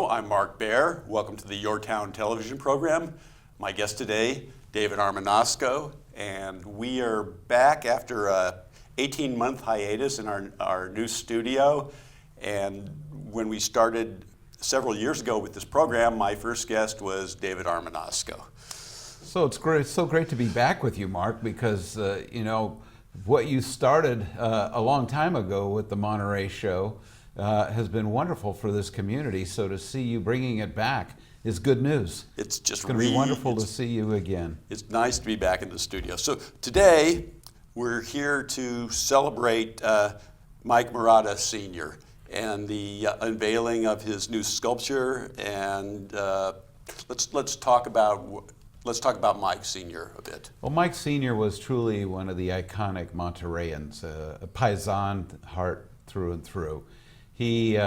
I'm Mark Baer. Welcome to the YourTown television program. My guest today, David Armanasco, and we are back after a 18-month hiatus in our new studio. And when we started several years ago with this program, my first guest was David Armanasco. So it's so great to be back with you, Mark, because what you started a long time ago with the Monterey show has been wonderful for this community. So to see you bringing it back is good news. It's going to be wonderful to see you again. It's nice to be back in the studio. So today we're here to celebrate Mike Marotta Sr. and the unveiling of his new sculpture. And let's talk about Mike Sr. a bit. Well, Mike Sr. was truly one of the iconic Montereyans, a paisan heart through and through. He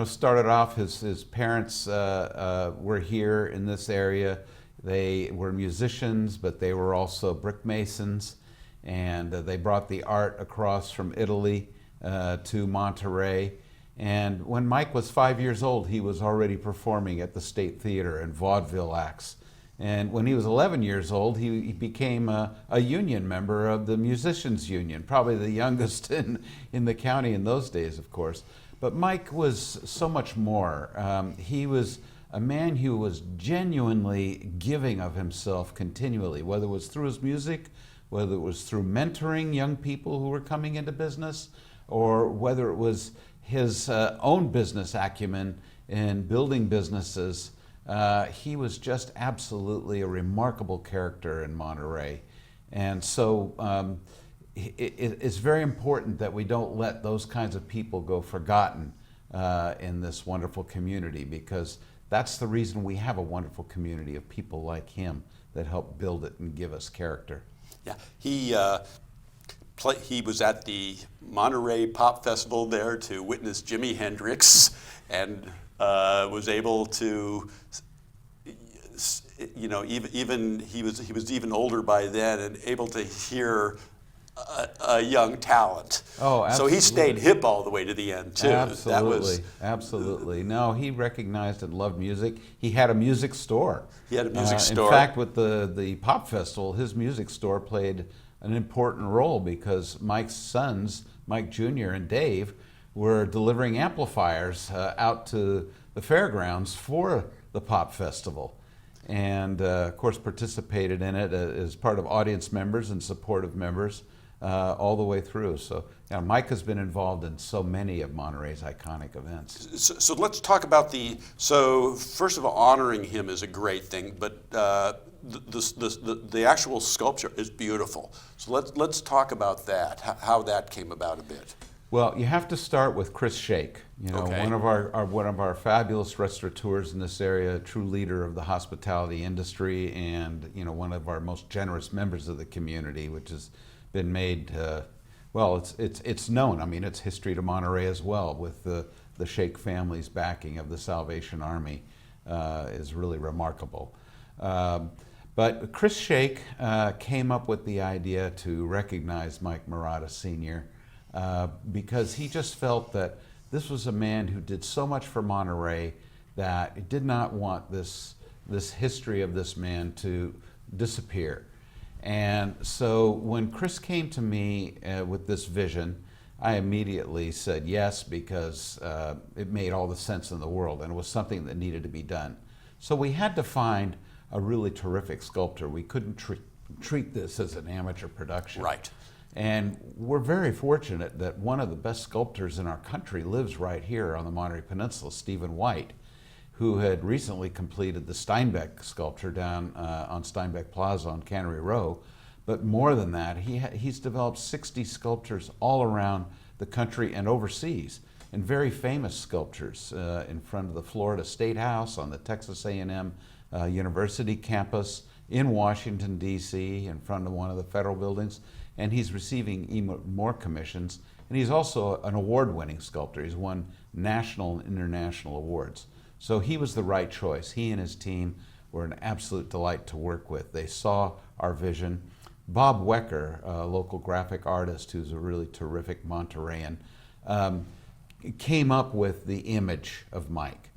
started off, his parents were here in this area. They were musicians, but they were also brick masons, and they brought the art across from Italy to Monterey. And when Mike was 5 years old, he was already performing at the State Theater in vaudeville acts. And when he was 11 years old, he became a union member of the Musicians Union, probably the youngest in the county in those days, of course. But Mike was so much more. He was a man who was genuinely giving of himself continually, whether it was through his music, whether it was through mentoring young people who were coming into business, or whether it was his own business acumen in building businesses. He was just absolutely a remarkable character in Monterey. And so it's very important that we don't let those kinds of people go forgotten in this wonderful community, because that's the reason we have a wonderful community of people like him that help build it and give us character. Yeah, he was at the Monterey Pop Festival there to witness Jimi Hendrix, and was able to, even he was even older by then, and able to hear a young talent. Oh, absolutely. So he stayed hip all the way to the end too. Absolutely, absolutely. No, he recognized and loved music. He had a music store. He had a music store. In fact, with the Pop Festival, his music store played an important role, because Mike's sons, Mike Jr. and Dave, were delivering amplifiers out to the fairgrounds for the Pop Festival, and of course participated in it as part of audience members and supportive members all the way through. So Mike has been involved in so many of Monterey's iconic events. So let's talk about first of all, honoring him is a great thing, but the actual sculpture is beautiful. So let's talk about that, how that came about a bit. Well, you have to start with Chris Shake, Okay. one of our fabulous restaurateurs in this area, a true leader of the hospitality industry, and one of our most generous members of the community, which has been made it's known. I mean, it's history to Monterey as well, with the Shake family's backing of the Salvation Army is really remarkable. But Chris Shake came up with the idea to recognize Mike Marotta Sr. Because he just felt that this was a man who did so much for Monterey that he did not want this history of this man to disappear. And so when Chris came to me with this vision, I immediately said yes, because it made all the sense in the world, and it was something that needed to be done. So we had to find a really terrific sculptor. We couldn't treat this as an amateur production. Right. And we're very fortunate that one of the best sculptors in our country lives right here on the Monterey Peninsula, Stephen White, who had recently completed the Steinbeck sculpture down on Steinbeck Plaza on Cannery Row. But more than that, he's developed 60 sculptures all around the country and overseas, and very famous sculptures in front of the Florida State House, on the Texas A&M University campus, in Washington, D.C., in front of one of the federal buildings. And he's receiving even more commissions. And he's also an award-winning sculptor. He's won national and international awards. So he was the right choice. He and his team were an absolute delight to work with. They saw our vision. Bob Wecker, a local graphic artist who's a really terrific Monterreyan, came up with the image of Mike.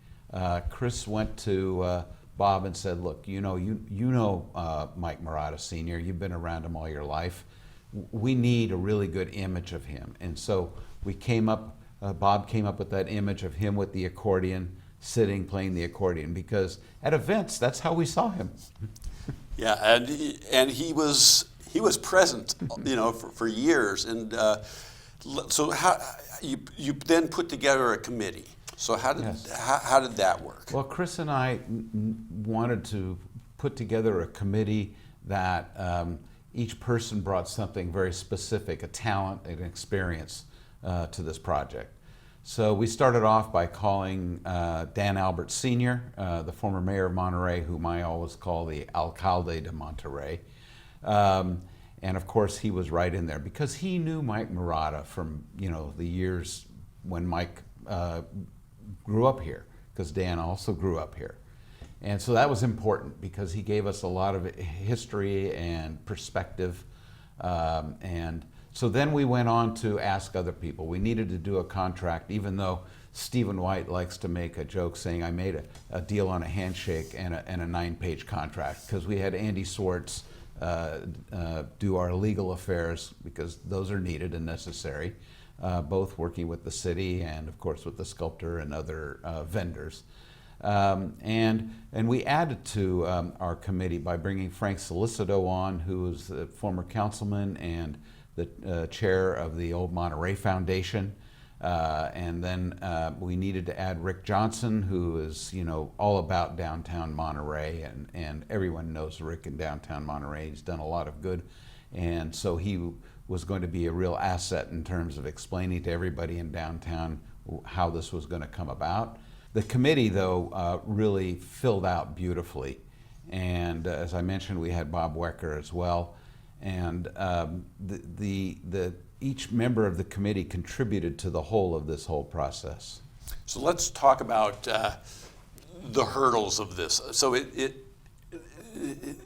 Chris went to Bob and said, "Look, you know Mike Marotta Sr. You've been around him all your life. We need a really good image of him." And so we came up. Bob came up with that image of him with the accordion, sitting playing the accordion, because at events that's how we saw him. Yeah, and he was present, for years. And so how you then put together a committee. So how did that work? Well, Chris and I wanted to put together a committee that each person brought something very specific, a talent, an experience to this project. So we started off by calling Dan Albert Sr., the former mayor of Monterey, whom I always call the alcalde de Monterey. And of course he was right in there because he knew Mike Marotta from the years when Mike grew up here, because Dan also grew up here. And so that was important because he gave us a lot of history and perspective. And so then we went on to ask other people. We needed to do a contract, even though Stephen White likes to make a joke saying I made a deal on a handshake and a 9-page contract, because we had Andy Swartz do our legal affairs, because those are needed and necessary, both working with the city and of course with the sculptor and other vendors. And we added to our committee by bringing Frank Solicito on, who was the former councilman and the chair of the old Monterey Foundation. And then we needed to add Rick Johnson, who is all about downtown Monterey, and everyone knows Rick in downtown Monterey. He's done a lot of good, and so he was going to be a real asset in terms of explaining to everybody in downtown how this was going to come about. The committee, though, really filled out beautifully, and as I mentioned, we had Bob Wecker as well, and each member of the committee contributed to the whole of this whole process. So let's talk about the hurdles of this. So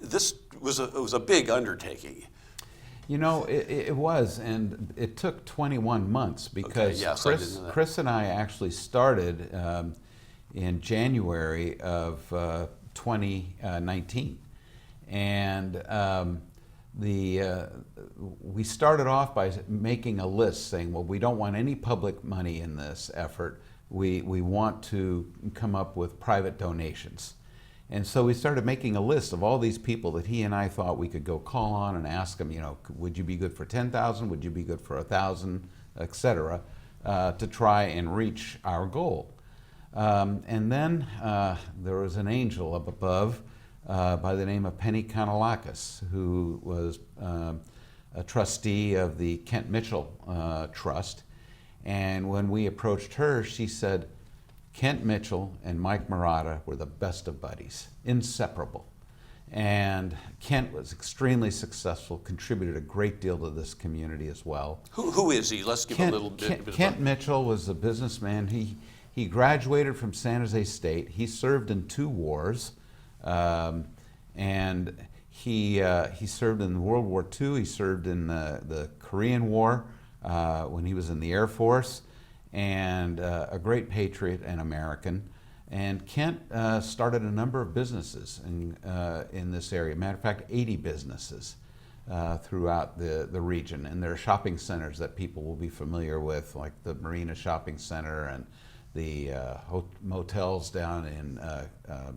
this was a big undertaking. It was, and it took 21 months because Chris and I actually started in January of 2019, and we started off by making a list saying, well, we don't want any public money in this effort. We want to come up with private donations. And so we started making a list of all these people that he and I thought we could go call on and ask them, would you be good for 10,000? Would you be good for 1,000, et cetera, to try and reach our goal. And then there was an angel up above by the name of Penny Kanalakis, who was a trustee of the Kent Mitchell Trust. And when we approached her, she said, Kent Mitchell and Mike Marotta were the best of buddies, inseparable. And Kent was extremely successful, contributed a great deal to this community as well. Who is he? Let's give a little bit. Kent Mitchell was a businessman. He graduated from San Jose State. He served in 2 wars. And he served in World War II. He served in the Korean War when he was in the Air Force, and a great patriot and American. And Kent started a number of businesses in this area. Matter of fact, 80 businesses throughout the region. And there are shopping centers that people will be familiar with, like the Marina Shopping Center and the motels down in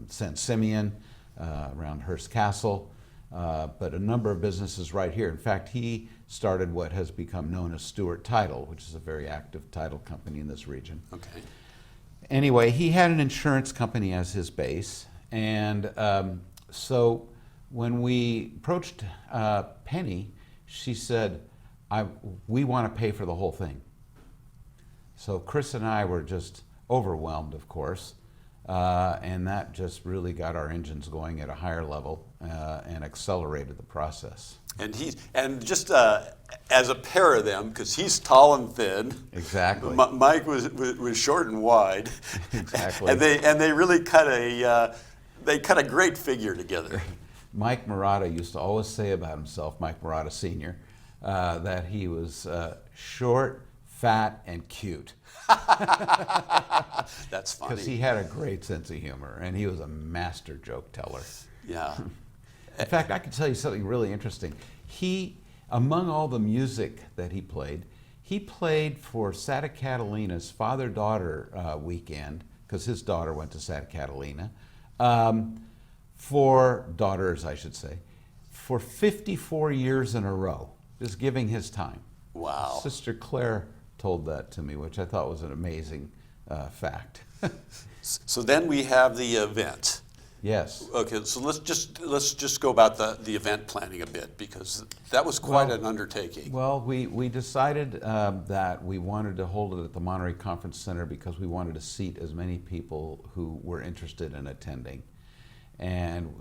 San Simeon, around Hearst Castle, but a number of businesses right here. In fact, he started what has become known as Stewart Title, which is a very active title company in this region. Okay. Anyway, he had an insurance company as his base, and so when we approached Penny, she said, we want to pay for the whole thing. So Chris and I were just overwhelmed, of course, and that just really got our engines going at a higher level and accelerated the process. And just as a pair of them, because he's tall and thin. Exactly. Mike was short and wide. Exactly. and they really cut a great figure together. Mike Marotta used to always say about himself, Mike Marotta Sr., that he was short, fat, and cute. That's funny. Because he had a great sense of humor, and he was a master joke teller. Yeah. In fact, I can tell you something really interesting. He, among all the music that he played for Santa Catalina's father-daughter weekend, because his daughter went to Santa Catalina, for daughters, I should say, for 54 years in a row, just giving his time. Wow. Sister Claire told that to me, which I thought was an amazing fact. So then we have the event. Yes. Okay, so let's just go about the event planning a bit, because that was quite an undertaking. Well, we decided that we wanted to hold it at the Monterey Conference Center because we wanted to seat as many people who were interested in attending. And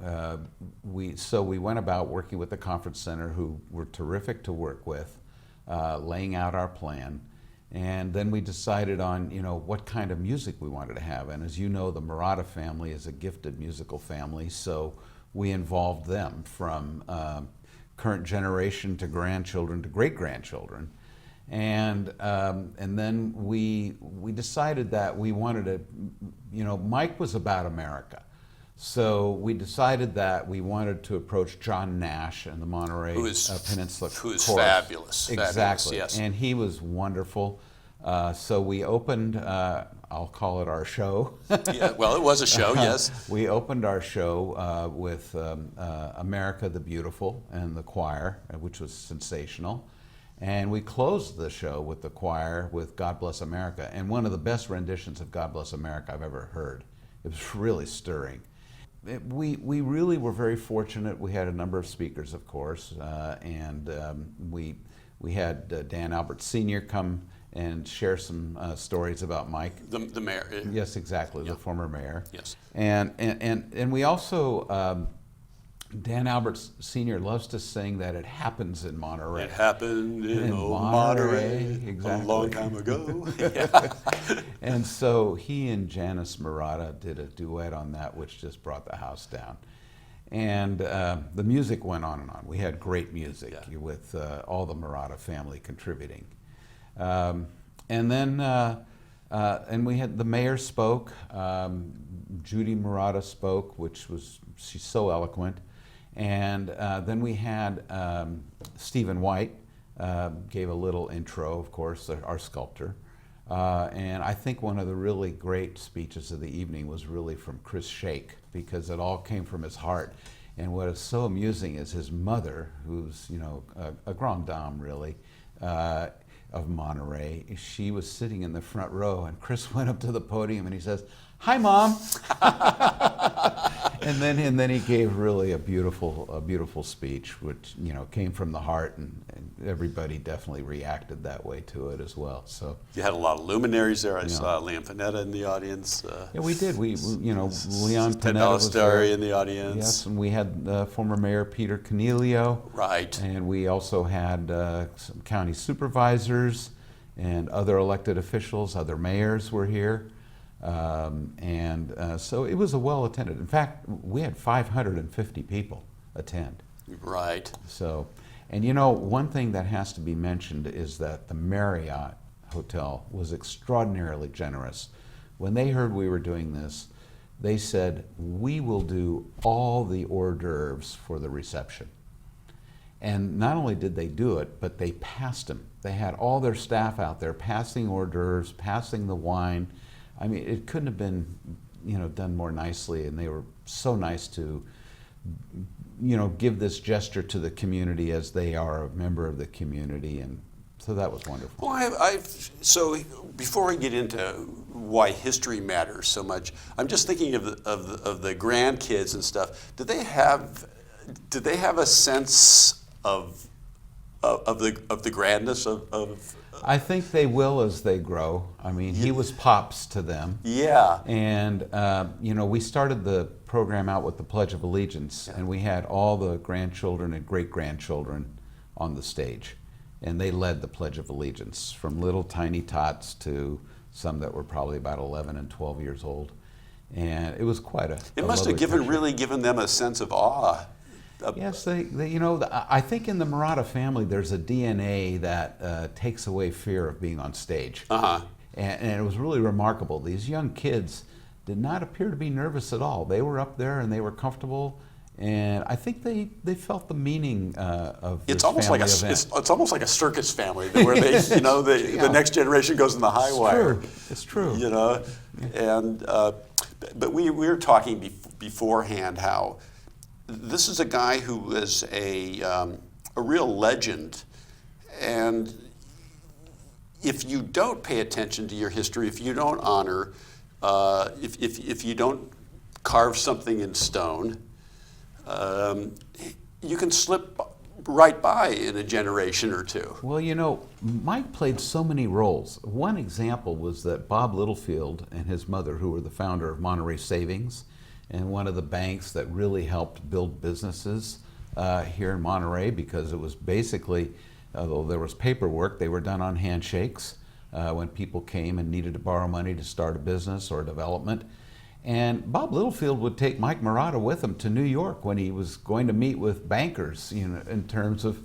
so we went about working with the Conference Center, who were terrific to work with, laying out our plan. And then we decided on, what kind of music we wanted to have. And as you know, the Marotta family is a gifted musical family, so we involved them from current generation to grandchildren to great-grandchildren. And then we decided that we wanted to, Mike was about America. So we decided that we wanted to approach John Nash and the Monterey Peninsula Who is Chorus. fabulous. Exactly. Fabulous, yes. And he was wonderful. So we opened, I'll call it our show. Yeah, well, it was a show, yes. We opened our show with America the Beautiful and the choir, which was sensational. And we closed the show with the choir with God Bless America, and one of the best renditions of God Bless America I've ever heard. It was really stirring. We really were very fortunate. We had a number of speakers, of course, and we had Dan Albert Sr. come and share some stories about Mike. The mayor. Yes, exactly, Yeah. the former mayor. Yes. And we also, Dan Albert Sr. loves to sing that it happens in Monterey. It happened in old Monterey, Monterey exactly. a long time ago. Yeah. And so he and Janice Marotta did a duet on that, which just brought the house down. And the music went on and on. We had great music with all the Marotta family contributing. And then and we had the mayor spoke. Judy Marotta spoke, she's so eloquent. And then we had Stephen White gave a little intro, of course, our sculptor. And I think one of the really great speeches of the evening was really from Chris Shake, because it all came from his heart. And what is so amusing is his mother, who's a grande dame really, of Monterey, she was sitting in the front row, and Chris went up to the podium and he says, "Hi, Mom." And then he gave really a beautiful speech, which came from the heart, and everybody definitely reacted that way to it as well. So You had a lot of luminaries there. I saw Leon Panetta in the audience. yeah, we did. Leon Ted Panetta was there. Ballestari in the audience. Yes, and we had former Mayor Peter Canelio. Right. And we also had some county supervisors and other elected officials, other mayors were here. So it was a well-attended. In fact, we had 550 people attend. Right. So, and one thing that has to be mentioned is that the Marriott Hotel was extraordinarily generous. When they heard we were doing this, they said, "We will do all the hors d'oeuvres for the reception." And not only did they do it, but they passed them. They had all their staff out there passing hors d'oeuvres, passing the wine. I mean, it couldn't have been, done more nicely, and they were so nice to, give this gesture to the community as they are a member of the community, and so that was wonderful. Well, so before we get into why history matters so much, I'm just thinking of the grandkids and stuff. Did they have a sense of the grandness of? I think they will as they grow. I mean, he was pops to them. Yeah. And, we started the program out with the Pledge of Allegiance, and we had all the grandchildren and great-grandchildren on the stage. And they led the Pledge of Allegiance, from little tiny tots to some that were probably about 11 and 12 years old. And it was quite a It must have lovely picture. really given them a sense of awe. Yes, you know, I think in the Marotta family there's a DNA that takes away fear of being on stage. Uh-huh. And it was really remarkable. These young kids did not appear to be nervous at all. They were up there and they were comfortable. And I think they felt the meaning of this It's almost family like a event. it's almost like a circus family where they the next generation goes in the high wire. It's true. You know, and but we were talking beforehand how this is a guy who is a real legend, and if you don't pay attention to your history, if you don't honor, if you don't carve something in stone, you can slip right by in a generation or two. Well, you know, Mike played so many roles. One example was that Bob Littlefield and his mother, who were the founder of Monterey Savings, and one of the banks that really helped build businesses here in Monterey, because it was basically, although there was paperwork, they were done on handshakes when people came and needed to borrow money to start a business or development. And Bob Littlefield would take Mike Marotta with him to New York when he was going to meet with bankers, you know, in terms of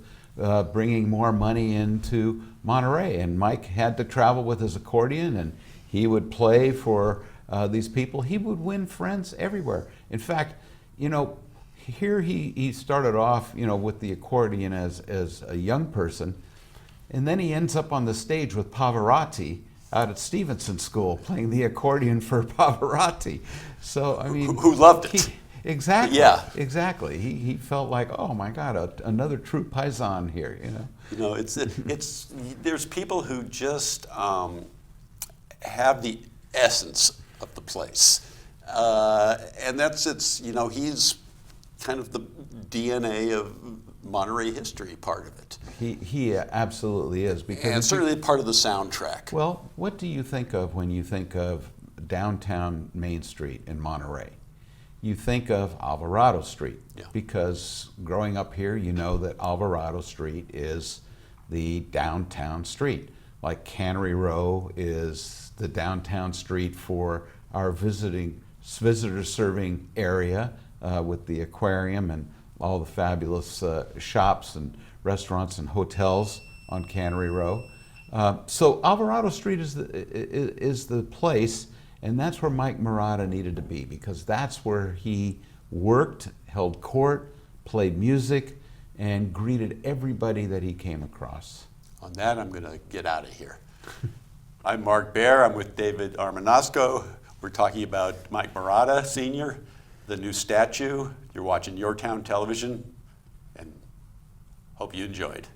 bringing more money into Monterey. And Mike had to travel with his accordion, and he would play for these people. He would win friends everywhere. In fact, you know, here he started off, you know, with the accordion as a young person, and then he ends up on the stage with Pavarotti out at Stevenson School playing the accordion for Pavarotti. So, I mean, Who loved it. Exactly. Yeah. Exactly. He felt like, oh my God, another true paisan here, you know. You know, it's there's people who just have the essence of the place, and you know, he's kind of the DNA of Monterey history, part of it. He absolutely is, because And certainly part of the soundtrack. well, what do you think of when you think of downtown Main Street in Monterey? You think of Alvarado Street, Yeah. because growing up here, you know that Alvarado Street is the downtown street. Like Cannery Row is the downtown street for our visitor serving area with the aquarium and all the fabulous shops and restaurants and hotels on Cannery Row. So Alvarado Street is the place, and that's where Mike Marotta needed to be, because that's where he worked, held court, played music, and greeted everybody that he came across. On that, I'm going to get out of here. I'm Mark Baer. I'm with David Armanasco. We're talking about Mike Marotta Sr., the new statue. You're watching YourTown Television, and hope you enjoyed.